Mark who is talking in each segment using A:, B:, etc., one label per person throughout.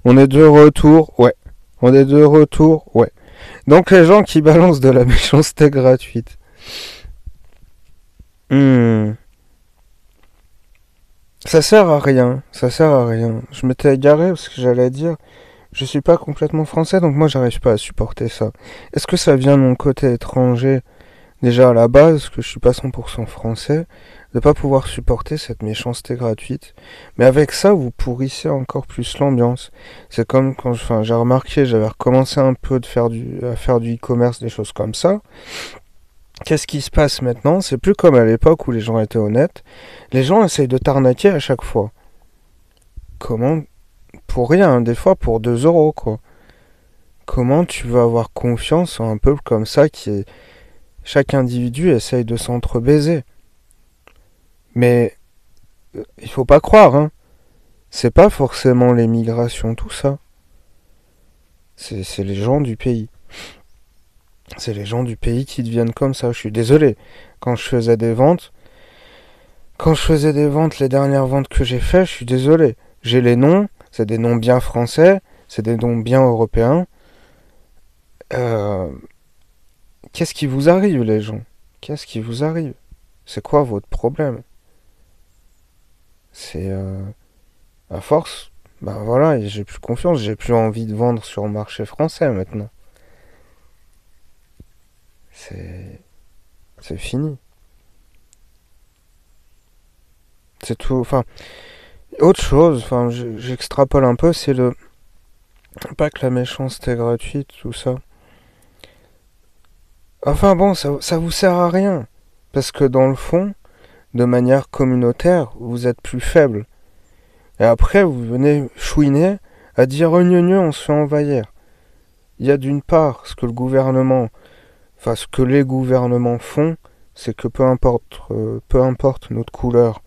A: On est de retour, ouais. On est de retour, ouais. Donc les gens qui balancent de la méchanceté gratuite. Hmm. Ça sert à rien, ça sert à rien. Je m'étais égaré parce que j'allais dire, je suis pas complètement français, donc moi j'arrive pas à supporter ça. Est-ce que ça vient de mon côté étranger, déjà à la base, que je suis pas 100% français, de pas pouvoir supporter cette méchanceté gratuite. Mais avec ça, vous pourrissez encore plus l'ambiance. C'est comme quand enfin, j'ai remarqué, j'avais recommencé un peu à faire du e-commerce, des choses comme ça. Qu'est-ce qui se passe maintenant? C'est plus comme à l'époque où les gens étaient honnêtes. Les gens essayent de t'arnaquer à chaque fois. Comment? Pour rien, hein, des fois pour 2 euros, quoi. Comment tu veux avoir confiance en un peuple comme ça qui est... Chaque individu essaye de s'entre-baiser. Mais il faut pas croire, hein. C'est pas forcément les migrations, tout ça. C'est les gens du pays. C'est les gens du pays qui deviennent comme ça. Je suis désolé. Quand je faisais des ventes, quand je faisais des ventes, les dernières ventes que j'ai faites, je suis désolé. J'ai les noms, c'est des noms bien français, c'est des noms bien européens. Euh, Qu'est-ce qui vous arrive, les gens? Qu'est-ce qui vous arrive? C'est quoi votre problème? C'est à force. Ben voilà, j'ai plus confiance, j'ai plus envie de vendre sur le marché français maintenant. C'est c'est fini. C'est tout. Enfin, autre chose. Enfin, j'extrapole un peu. C'est le pas que la méchanceté gratuite, tout ça. Enfin bon, ça vous sert à rien parce que dans le fond, de manière communautaire, vous êtes plus faible. Et après, vous venez chouiner à dire oh gneu, gneu, on se fait envahir. Il y a d'une part ce que le gouvernement, enfin ce que les gouvernements font, c'est que peu importe notre couleur,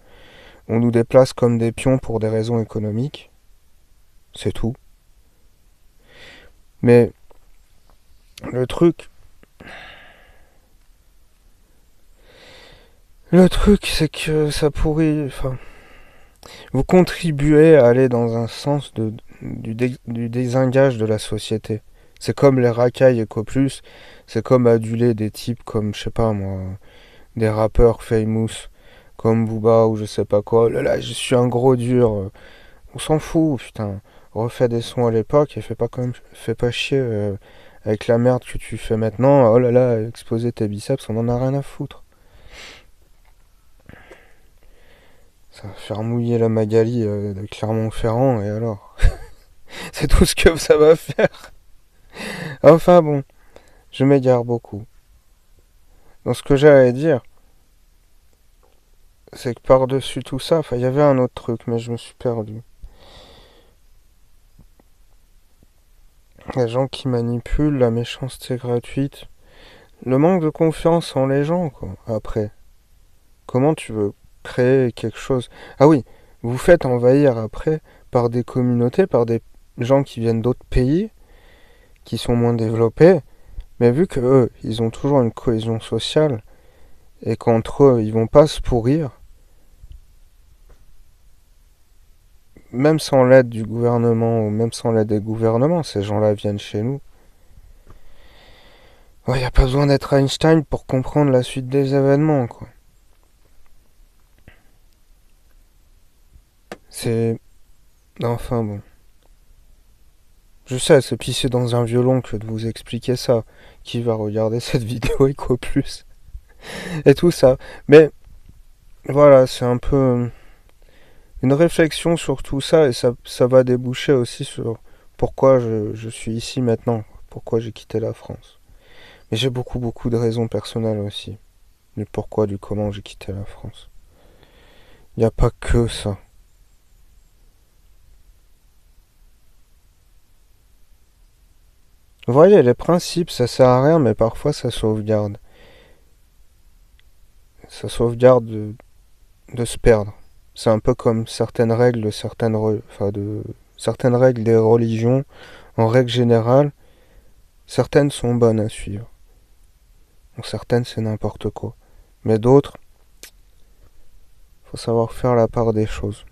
A: on nous déplace comme des pions pour des raisons économiques, c'est tout. Mais le truc, le truc, c'est que ça pourrit. Enfin, vous contribuez à aller dans un sens du désengage de la société. C'est comme les racailles EcoPlus, c'est comme aduler des types comme, je sais pas moi, des rappeurs famous, comme Booba ou je sais pas quoi. Oh là là, je suis un gros dur. On s'en fout, putain. Refais des sons à l'époque et fais pas chier avec la merde que tu fais maintenant. Oh là là, exposer tes biceps, on en a rien à foutre. Ça va faire mouiller la Magali de Clermont-Ferrand et alors c'est tout ce que ça va faire. Enfin bon, je m'égare beaucoup. Donc ce que j'allais dire, c'est que par-dessus tout ça, enfin il y avait un autre truc, mais je me suis perdu. Les gens qui manipulent, la méchanceté gratuite, le manque de confiance en les gens, quoi. Après, comment tu veux créer quelque chose? Ah oui, vous faites envahir après par des communautés, par des gens qui viennent d'autres pays, qui sont moins développés, mais vu que eux, ils ont toujours une cohésion sociale et qu'entre eux, ils vont pas se pourrir, même sans l'aide du gouvernement ou même sans l'aide des gouvernements, ces gens-là viennent chez nous. Il n'y a pas besoin d'être Einstein pour comprendre la suite des événements, quoi. C'est... Enfin bon. Je sais, c'est pisser dans un violon que de vous expliquer ça. Qui va regarder cette vidéo Eco Plus et tout ça. Mais voilà, c'est un peu une réflexion sur tout ça et ça va déboucher aussi sur pourquoi je suis ici maintenant, pourquoi j'ai quitté la France. Mais j'ai beaucoup de raisons personnelles aussi. Du pourquoi, du comment j'ai quitté la France. Il n'y a pas que ça. Vous voyez, les principes, ça sert à rien, mais parfois ça sauvegarde. Ça sauvegarde de se perdre. C'est un peu comme certaines règles de certaines règles des religions. En règle générale, certaines sont bonnes à suivre. Donc certaines c'est n'importe quoi. Mais d'autres, faut savoir faire la part des choses.